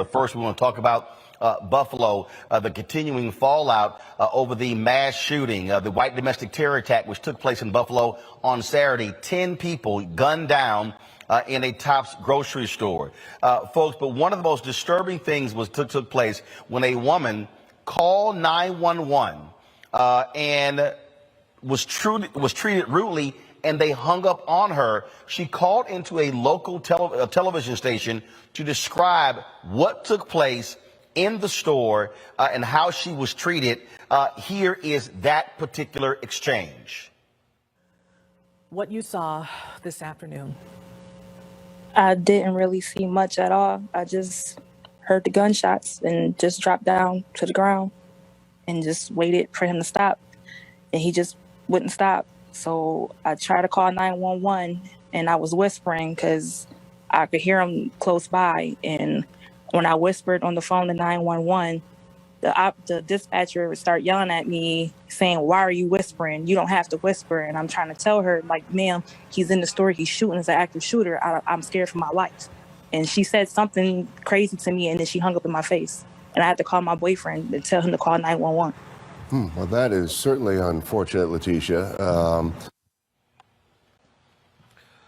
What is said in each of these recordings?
But first, we want to talk about Buffalo, the continuing fallout over the mass shooting, the white domestic terror attack, which took place in Buffalo on Saturday. 10 people gunned down in a Tops grocery store. Folks, but one of the most disturbing things took place when a woman called 911 and was treated rudely, and they hung up on her. She called into a local television station to describe what took place in the store and how she was treated. Here is that particular exchange. What you saw this afternoon? I didn't really see much at all. I just heard the gunshots and just dropped down to the ground and just waited for him to stop. And he just wouldn't stop. So I tried to call 911, and I was whispering because I could hear him close by. And when I whispered on the phone to 911, the dispatcher would start yelling at me saying, "Why are you whispering? You don't have to whisper." And I'm trying to tell her, like, "Ma'am, he's in the store. He's shooting as an active shooter. I'm scared for my life." And she said something crazy to me, and then she hung up in my face. And I had to call my boyfriend and tell him to call 911. Well, that is certainly unfortunate, Letitia.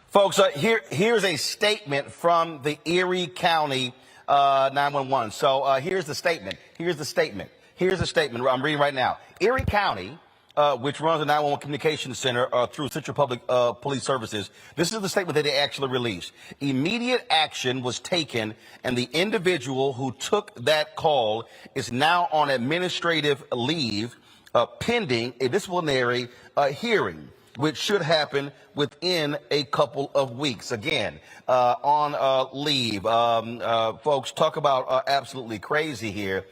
Folks, here's a statement from the Erie County 911. So here's the statement. Here's the statement I'm reading right now. Erie County, which runs the 911 Communications Center through Central Public Police Services. This is the statement that they actually released. Immediate action was taken, and the individual who took that call is now on administrative leave pending a disciplinary hearing, which should happen within a couple of weeks. Again, on leave. Folks, talk about absolutely crazy here.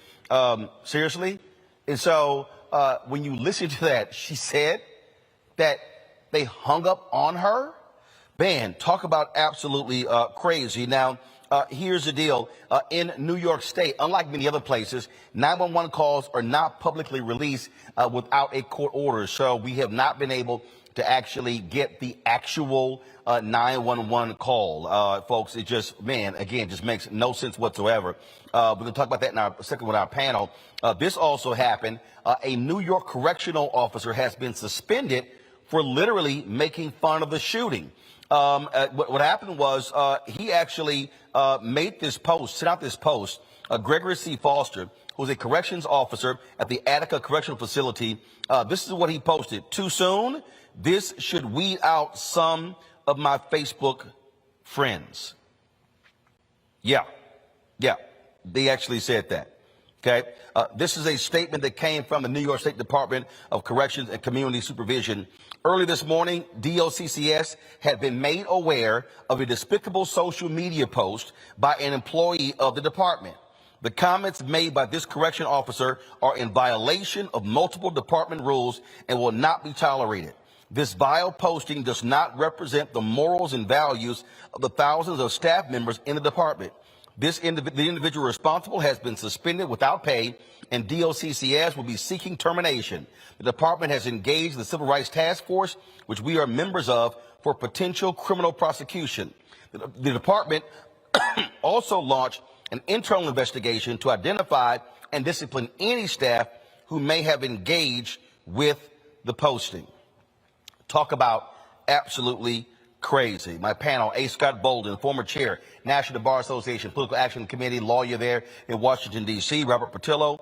Seriously? And so when you listen to that, she said that they hung up on her. Man, talk about absolutely crazy. Now, here's the deal. In New York State, unlike many other places, 911 calls are not publicly released without a court order. So we have not been able to actually get the actual 911 call. Folks, it just, man, again, just makes no sense whatsoever. We're going to talk about that in our second with our panel. This also happened. A New York correctional officer has been suspended for literally making fun of the shooting. What happened was he actually made this post, sent out this post. Gregory C. Foster, who's a corrections officer at the Attica Correctional Facility. This is what he posted. "Too soon? This should weed out some of my Facebook friends." Yeah, they actually said that. Okay, this is a statement that came from the New York State Department of Corrections and Community Supervision. Early this morning, DOCCS had been made aware of a despicable social media post by an employee of the department. The comments made by this correction officer are in violation of multiple department rules and will not be tolerated. This vile posting does not represent the morals and values of the thousands of staff members in the department. The individual responsible has been suspended without pay, and DOCCS will be seeking termination. The department has engaged the Civil Rights Task Force, which we are members of, for potential criminal prosecution. The department also launched an internal investigation to identify and discipline any staff who may have engaged with the posting. Talk about absolutely crazy. My panel, A. Scott Bolden, former chair, National Bar Association Political Action Committee, lawyer there in Washington, D.C. Robert Patillo,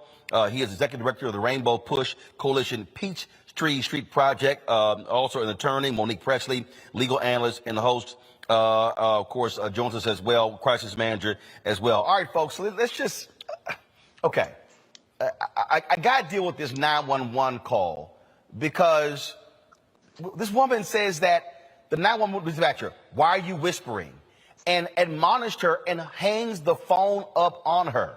he is executive director of the Rainbow Push Coalition Peachtree Street Project, also an attorney. Monique Presley, legal analyst and the host, of course, joins us as well, crisis manager as well. All right, folks, let's just, okay. I got to deal with this 911 call because this woman says that the 911 dispatcher, "Why are you whispering?" and admonished her and hangs the phone up on her.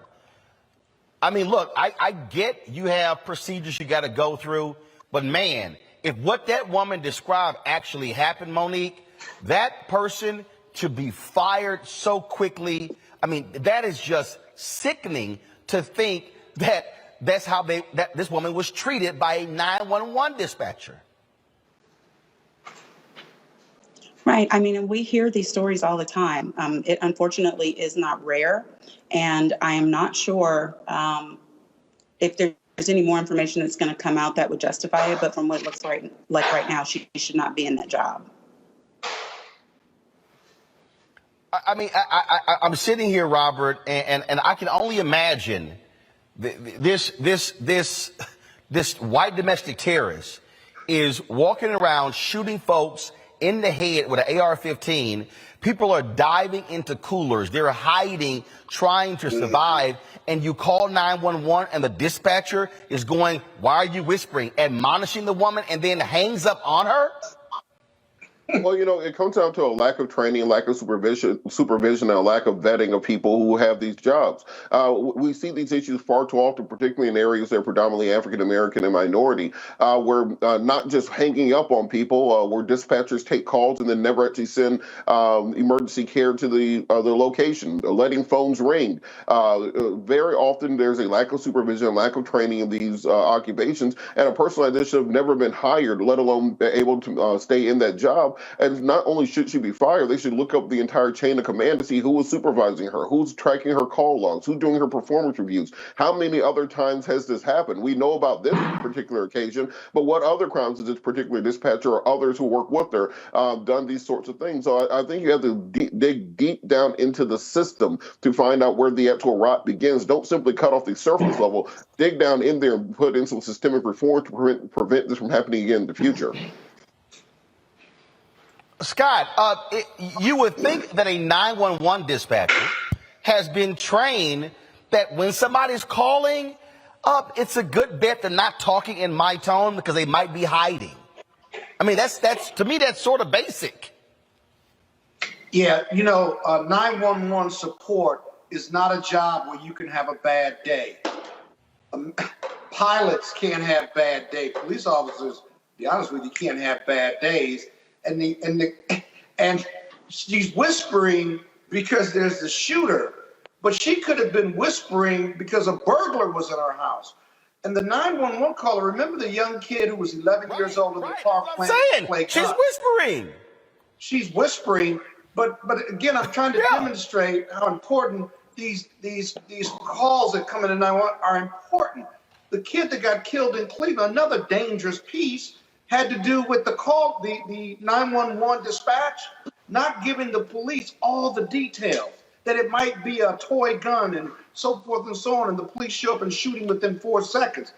I mean, look, I get you have procedures you got to go through, but man, if what that woman described actually happened, Monique, that person to be fired so quickly, I mean, that is just sickening to think that that's how that this woman was treated by a 911 dispatcher. Right. I mean, and we hear these stories all the time. It unfortunately is not rare. And I am not sure if there's any more information that's going to come out that would justify it. But from what it looks like right now, she should not be in that job. I mean, I'm sitting here, Robert, and I can only imagine this white domestic terrorist is walking around shooting folks in the head with an AR-15. People are diving into coolers. They're hiding, trying to survive. And you call 911 and the dispatcher is going, "Why are you whispering?" admonishing the woman, and then hangs up on her. Well, it comes down to a lack of training, lack of supervision, and a lack of vetting of people who have these jobs. We see these issues far too often, particularly in areas that are predominantly African American and minority, where not just hanging up on people, where dispatchers take calls and then never actually send emergency care to the location, letting phones ring. Very often there's a lack of supervision, lack of training in these occupations, and a person like this should have never been hired, let alone able to stay in that job. And not only should she be fired, they should look up the entire chain of command to see who was supervising her, who's tracking her call logs, who's doing her performance reviews. How many other times has this happened? We know about this particular occasion, but what other crimes has this particular dispatcher or others who work with her done these sorts of things? So I think you have to dig deep down into the system to find out where the actual rot begins. Don't simply cut off the surface level. Dig down in there and put in some systemic reform to prevent this from happening again in the future. Scott, you would think that a 911 dispatcher has been trained that when somebody's calling up, it's a good bet they're not talking in my tone because they might be hiding. I mean, that's to me, that's sort of basic. Yeah, 911 support is not a job where you can have a bad day. Pilots can't have bad days. Police officers, to be honest with you, can't have bad days. And she's whispering because there's the shooter, but she could have been whispering because a burglar was in her house. And the 911 caller, remember the young kid who was 11 years old in the park playing? She's whispering. She's whispering, but again, I'm trying to demonstrate how important these calls that come into 911 are important. The kid that got killed in Cleveland, another dangerous piece, had to do with the call, the 911 dispatch, not giving the police all the details, that it might be a toy gun and so forth and so on, and the police show up and shooting within 4 seconds.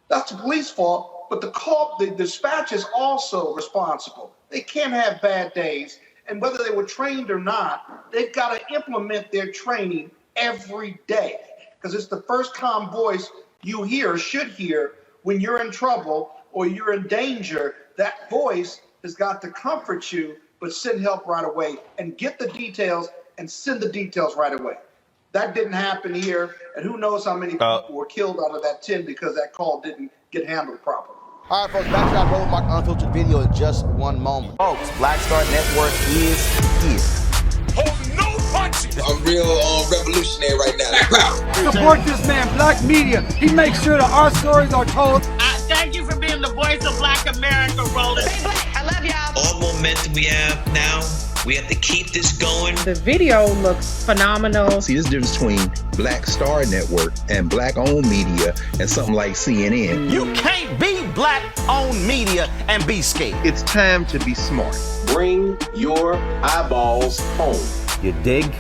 That's the police fault, but the dispatch is also responsible. They can't have bad days, and whether they were trained or not, they've got to implement their training every day, because it's the first calm voice you hear, should hear, when you're in trouble or you're in danger. That voice has got to comfort you, but send help right away and get the details and send the details right away. That didn't happen here, and who knows how many people were killed out of that 10 because that call didn't get handled properly. All right, folks, back to our Roland Unfiltered video in just one moment. Folks, Black Star Network is here. Hold no punches. I'm real revolutionary right now. Support this man, Black Media. He makes sure that our stories are told. Thank you for being the voice of Black America, Roland. Stay black. I love y'all. All momentum we have now, we have to keep this going. The video looks phenomenal. See, there's a difference between Black Star Network and Black-owned media and something like CNN. You can't be Black-owned media and be scared. It's time to be smart. Bring your eyeballs home. You dig?